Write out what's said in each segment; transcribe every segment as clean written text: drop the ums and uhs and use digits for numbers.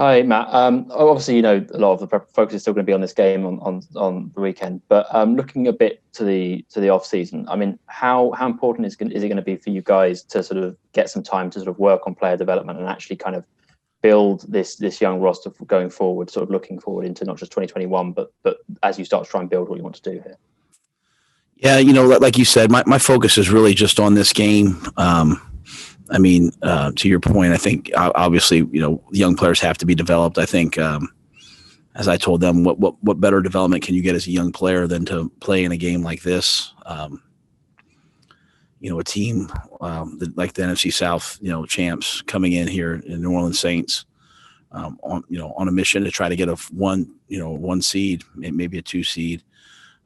Hi, Matt. Obviously, a lot of the focus is still going to be on this game on the weekend. But looking a bit to the off season, I mean, how important is it going to be for you guys to sort of get some time to sort of work on player development and actually kind of build this young roster going forward, sort of looking forward into not just 2021, but as you start to try and build what you want to do here? Yeah, like you said, my focus is really just on this game. To your point, I think obviously, young players have to be developed. I think, as I told them, what better development can you get as a young player than to play in a game like this? A team like the NFC South, champs coming in here in New Orleans Saints, on a mission to try to get a one seed, maybe a 2 seed.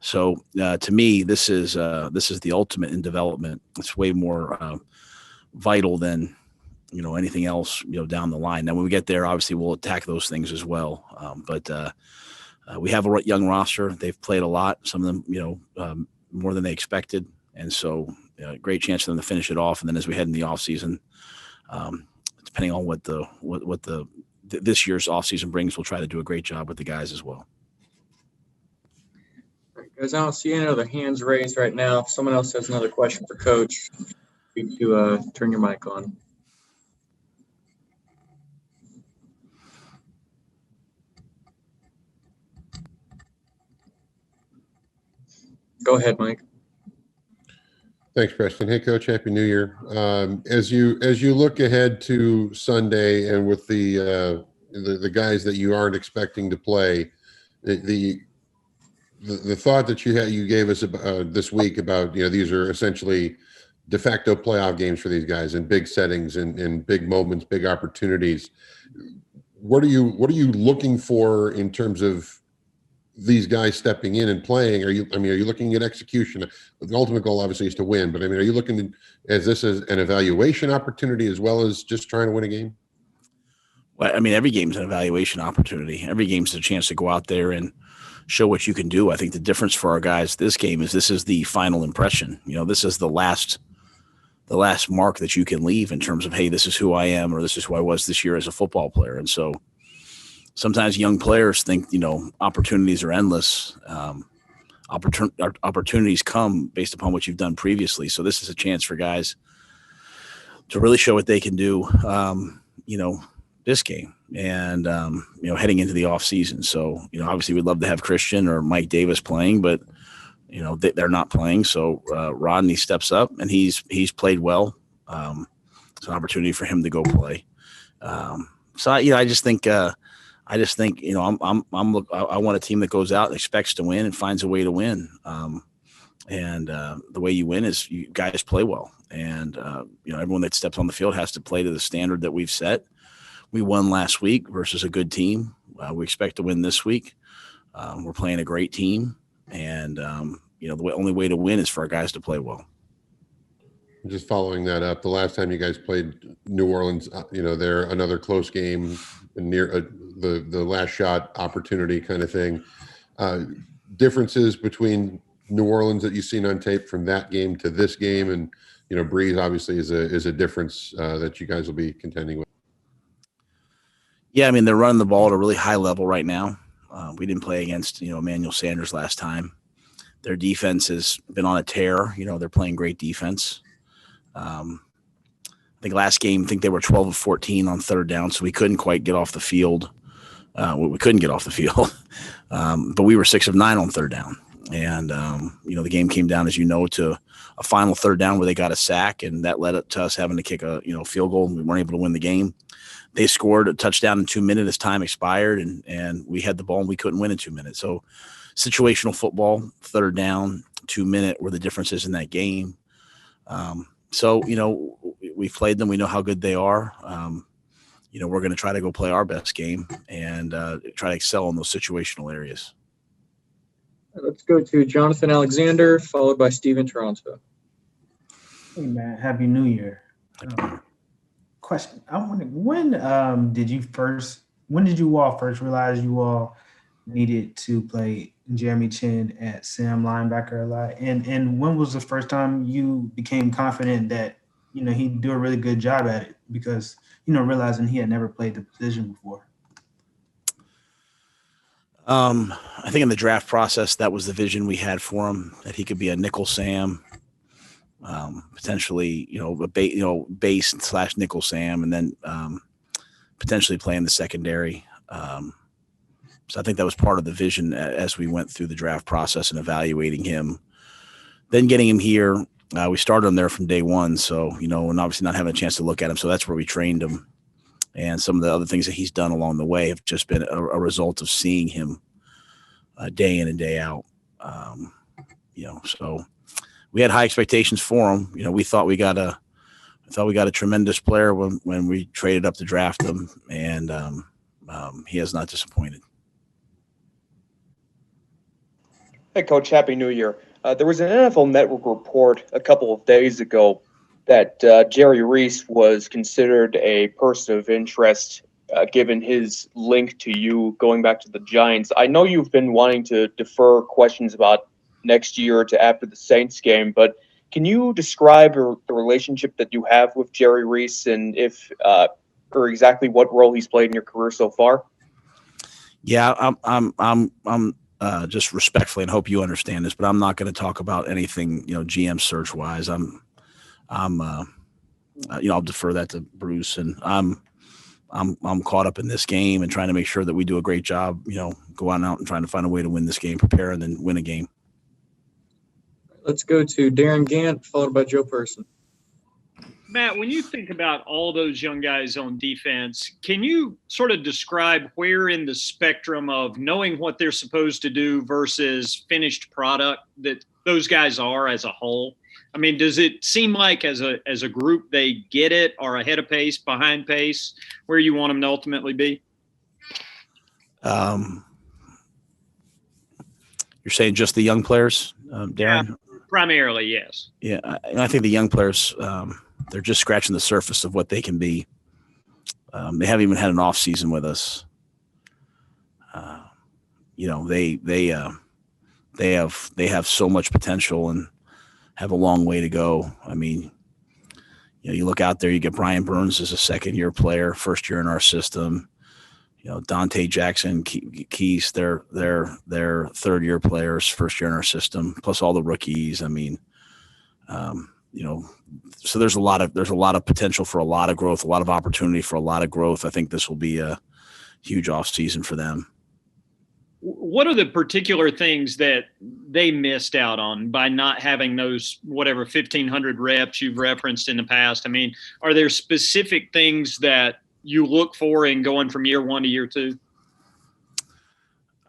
So to me, this is the ultimate in development. It's way more vital than anything else down the line. Now when we get there, obviously we'll attack those things as well. But we have a young roster. They've played a lot. Some of them more than they expected, and so great chance for them to finish it off. And then as we head in the off season, depending on what this year's off season brings, we'll try to do a great job with the guys as well. All right, guys, I don't see any other hands raised right now. If someone else has another question for Coach, you turn your mic on. Go ahead, Mike. Thanks, Preston. Hey, Coach, Happy New Year. As you look ahead to Sunday and with the guys that you aren't expecting to play, the thought that you gave us this week about these are essentially de facto playoff games for these guys in big settings and big moments, big opportunities. What are you looking for in terms of these guys stepping in and playing? Are you looking at execution? The ultimate goal obviously is to win, but are you looking at this as an evaluation opportunity as well as just trying to win a game? Well, every game's an evaluation opportunity. Every game's a chance to go out there and show what you can do. I think the difference for our guys this game is this is the final impression. This is the last mark that you can leave in terms of, hey, this is who I am, or this is who I was this year as a football player. And so sometimes young players think, opportunities are endless. Opportunities come based upon what you've done previously. So this is a chance for guys to really show what they can do, this game and, heading into the off season. So, obviously we'd love to have Christian or Mike Davis playing, but they're not playing. So Rodney steps up and he's played well. It's an opportunity for him to go play. I just think, I want a team that goes out and expects to win and finds a way to win. The way you win is you guys play well. And, everyone that steps on the field has to play to the standard that we've set. We won last week versus a good team. We expect to win this week. We're playing a great team. And, the only way to win is for our guys to play well. Just following that up, the last time you guys played New Orleans, they're another close game near the last shot opportunity kind of thing. Differences between New Orleans that you've seen on tape from that game to this game, and Breeze obviously is a difference that you guys will be contending with. Yeah, they're running the ball at a really high level right now. We didn't play against Emmanuel Sanders last time. Their defense has been on a tear. They're playing great defense. I think last game, they were 12 of 14 on third down, so we couldn't quite get off the field. We couldn't get off the field, but we were 6 of 9 on third down. And, the game came down, as to a final third down where they got a sack, and that led to us having to kick a field goal, and we weren't able to win the game. They scored a touchdown in 2 minutes as time expired, and we had the ball, and we couldn't win in 2 minutes. So situational football, third down, 2 minute were the differences in that game. We've played them. We know how good they are. We're going to try to go play our best game and try to excel in those situational areas. Let's go to Jonathan Alexander, followed by Steven Toronto. Hey, man. Happy New Year. Question. I wonder, when did you all first realize you all needed to play Jeremy Chin at Sam linebacker a lot? And when was the first time you became confident that, he'd do a really good job at it? Because, realizing he had never played the position before. I think in the draft process, that was the vision we had for him, that he could be a nickel Sam, potentially, a base / nickel Sam, and then potentially play in the secondary. So I think that was part of the vision as we went through the draft process and evaluating him. Then getting him here, we started him there from day one. So, and obviously not having a chance to look at him. So that's where we trained him. And some of the other things that he's done along the way have just been a result of seeing him day in and day out. So we had high expectations for him. We thought we got a tremendous player when we traded up to draft him, and he has not disappointed. Hey, Coach, Happy New Year. There was an NFL Network report a couple of days ago that Jerry Reese was considered a person of interest given his link to you going back to the Giants. I know you've been wanting to defer questions about next year to after the Saints game, but can you describe the relationship that you have with Jerry Reese and or exactly what role he's played in your career so far? Yeah, I'm just respectfully, and hope you understand this, but I'm not going to talk about anything, GM search wise. I'll defer that to Bruce, and I'm caught up in this game and trying to make sure that we do a great job, going out and trying to find a way to win this game, prepare, and then win a game. Let's go to Darren Gant, followed by Joe Person. Matt, when you think about all those young guys on defense, can you sort of describe where in the spectrum of knowing what they're supposed to do versus finished product that those guys are as a whole? I mean, does it seem like as a group they get it, or ahead of pace, behind pace, where you want them to ultimately be? You're saying just the young players, Darren? Yeah, primarily, yes. Yeah, I think the young players, they're just scratching the surface of what they can be. They haven't even had an off season with us. They have so much potential and have a long way to go. I mean, you look out there, you get Brian Burns as a second-year player, first year in our system. Dante Jackson, Keys, they're third-year players, first year in our system, plus all the rookies. I mean, so there's a lot of potential for a lot of growth, a lot of opportunity for a lot of growth. I think this will be a huge off season for them. What are the particular things that they missed out on by not having those, 1,500 reps you've referenced in the past? I mean, are there specific things that you look for in going from year one to year two?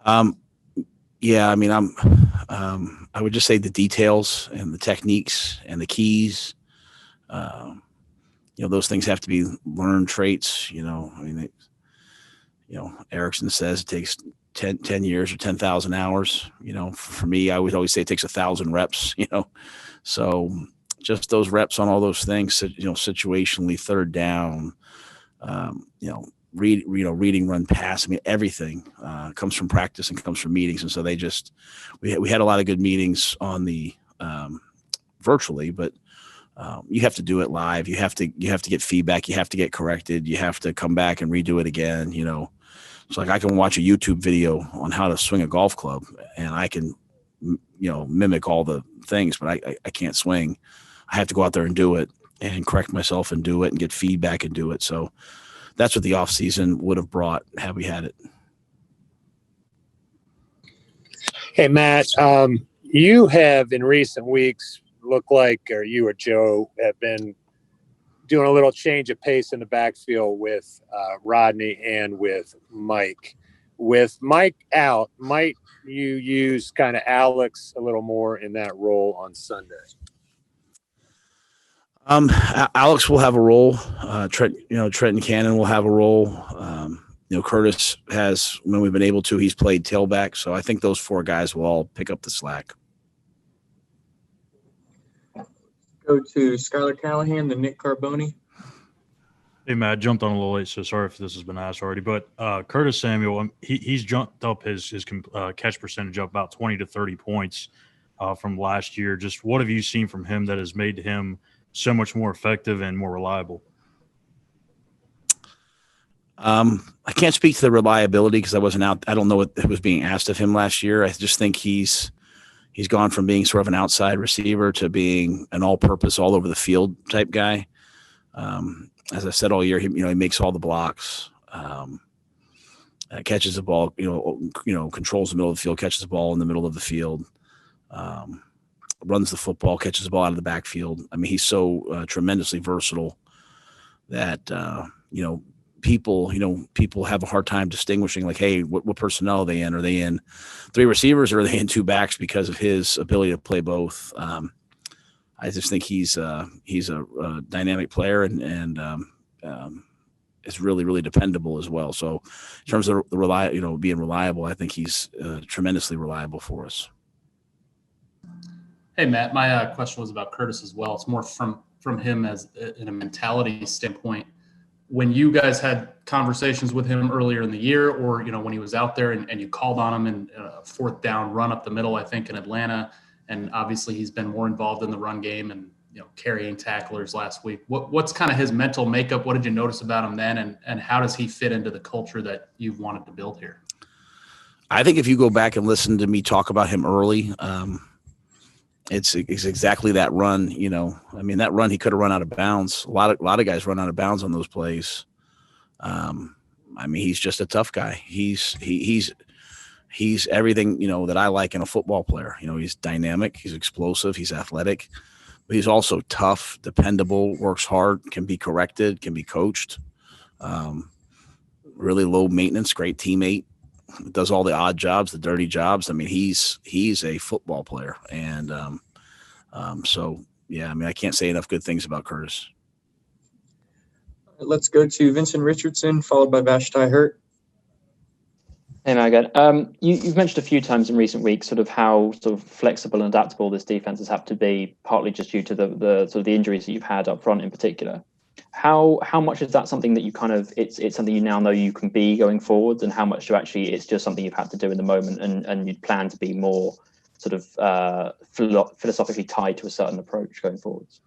Yeah, I mean, I would just say the details and the techniques and the keys. Those things have to be learned traits. Erickson says it takes 10 years or 10,000 hours. For me, I would always say it takes 1,000 reps. So just those reps on all those things. Situationally, third down. Reading, run, pass. I mean, everything comes from practice and comes from meetings. And so we had a lot of good meetings on the virtually, but you have to do it live. You have to get feedback. You have to get corrected. You have to come back and redo it again. It's like I can watch a YouTube video on how to swing a golf club, and I can, mimic all the things, but I can't swing. I have to go out there and do it and correct myself and do it and get feedback and do it. So that's what the off season would have brought had we had it. Hey, Matt, you have in recent weeks looked like, or you or Joe have been doing a little change of pace in the backfield with Rodney and with Mike. With Mike out, might you use kind of Alex a little more in that role on Sunday? Alex will have a role. Trenton Cannon will have a role. Curtis has, when we've been able to, he's played tailback. So I think those four guys will all pick up the slack. Go to Skylar Callahan, the Nick Carboni. Hey, Matt, jumped on a little late, so sorry if this has been asked already. But Curtis Samuel, he's jumped up his catch percentage up about 20 to 30 points from last year. Just what have you seen from him that has made him so much more effective and more reliable? I can't speak to the reliability because I wasn't out. I don't know what was being asked of him last year. I just think he's gone from being sort of an outside receiver to being an all-purpose, all over the field type guy. As I said all year, he makes all the blocks, catches the ball, controls the middle of the field, catches the ball in the middle of the field, runs the football, catches the ball out of the backfield. I mean, he's so tremendously versatile that people have a hard time distinguishing, like, hey, what personnel are they in? Are they in three receivers or are they in two backs because of his ability to play both? I just think he's a dynamic player and is really, really dependable as well. So in terms of being reliable, I think he's tremendously reliable for us. Hey, Matt, my question was about Curtis as well. It's more from him as in a mentality standpoint. When you guys had conversations with him earlier in the year, or when he was out there and you called on him in a fourth down run up the middle, I think in Atlanta, and obviously he's been more involved in the run game and carrying tacklers last week. What's kind of his mental makeup? What did you notice about him then, and how does he fit into the culture that you've wanted to build here? I think if you go back and listen to me talk about him early, it's exactly that run. I mean, that run, he could have run out of bounds. A lot of guys run out of bounds on those plays. I mean, he's just a tough guy. He's everything, that I like in a football player. He's dynamic, he's explosive, he's athletic, but he's also tough, dependable, works hard, can be corrected, can be coached. Really low maintenance, great teammate, does all the odd jobs, the dirty jobs. I mean, he's a football player. And so, yeah, I mean, I can't say enough good things about Curtis. Let's go to Vincent Richardson, followed by Vashti Hurt. Hey, Megan. You've mentioned a few times in recent weeks sort of how sort of flexible and adaptable this defense has had to be, partly just due to the sort of the injuries that you've had up front in particular. How much is that something that you kind of it's something you now know you can be going forwards, and how much actually it's just something you've had to do in the moment, and you'd plan to be more sort of philosophically tied to a certain approach going forwards?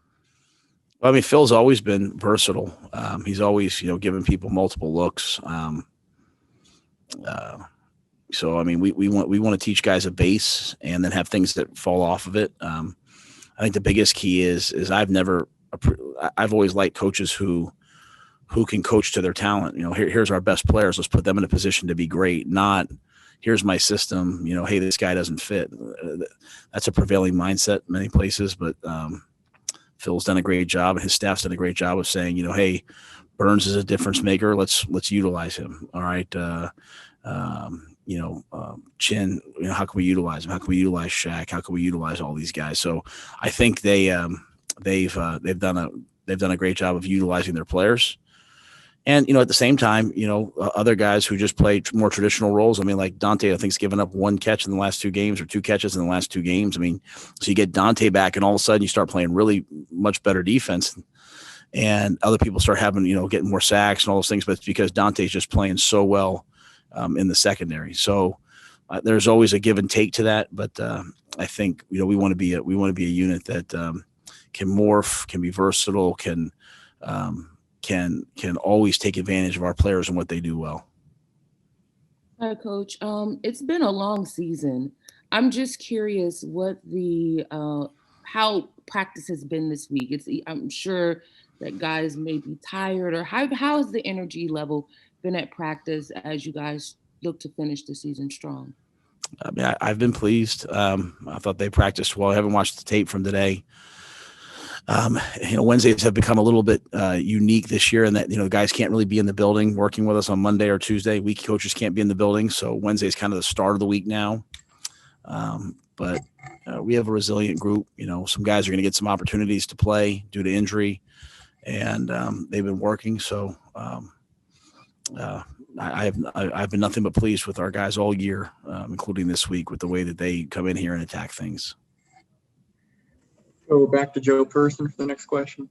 Well, I mean, Phil's always been versatile. He's always given people multiple looks. So I mean, we want to teach guys a base and then have things that fall off of it. I think the biggest key is I've always liked coaches who can coach to their talent. Here's our best players. Let's put them in a position to be great. Not here's my system. Hey, this guy doesn't fit. That's a prevailing mindset in many places, but Phil's done a great job, and his staff's done a great job of saying, hey, Burns is a difference maker. Let's utilize him. All right. Chin, how can we utilize him? How can we utilize Shaq? How can we utilize all these guys? So I think they've done a great job of utilizing their players. And, at the same time, other guys who just play more traditional roles. I mean, like Dante, I think, has given up one catch in the last two games, or two catches in the last two games. I mean, so you get Dante back and all of a sudden you start playing really much better defense, and other people start having, getting more sacks and all those things, but it's because Dante's just playing so well in the secondary. So there's always a give and take to that. But I think, we want to be a unit that can morph, can be versatile, can always take advantage of our players and what they do well. Hi, Coach. It's been a long season. I'm just curious what how practice has been this week. I'm sure that guys may be tired, or how has the energy level been at practice as you guys look to finish the season strong? I mean, I've been pleased. I thought they practiced well. I haven't watched the tape from today. Wednesdays have become a little bit unique this year in that, guys can't really be in the building working with us on Monday or Tuesday. Week coaches can't be in the building. So Wednesday is kind of the start of the week now. But we have a resilient group. Some guys are going to get some opportunities to play due to injury, and they've been working. So I've been nothing but pleased with our guys all year, including this week, with the way that they come in here and attack things. Go back to Joe Person for the next question.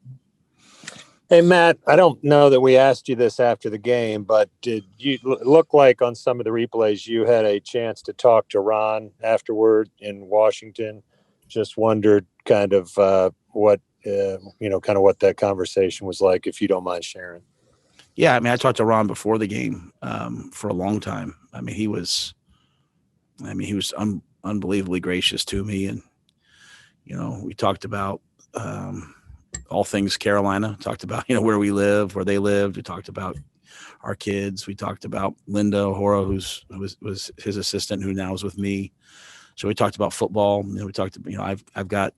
Hey, Matt, I don't know that we asked you this after the game, but did you look like on some of the replays you had a chance to talk to Ron afterward in Washington? Just wondered kind of what that conversation was like, if you don't mind sharing. Yeah, I mean, I talked to Ron before the game for a long time. I mean, he was unbelievably gracious to me, and we talked about all things Carolina. Talked about where we live, where they lived. We talked about our kids. We talked about Linda O'Hara, who was his assistant, who now is with me. So we talked about football. We talked. I've got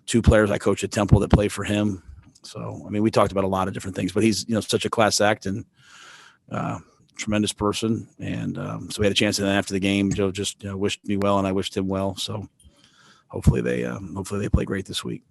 2 players I coach at Temple that play for him. So I mean, we talked about a lot of different things. But he's such a class act and tremendous person. And so we had a chance. And then after the game, Joe just wished me well, and I wished him well. So hopefully they play great this week.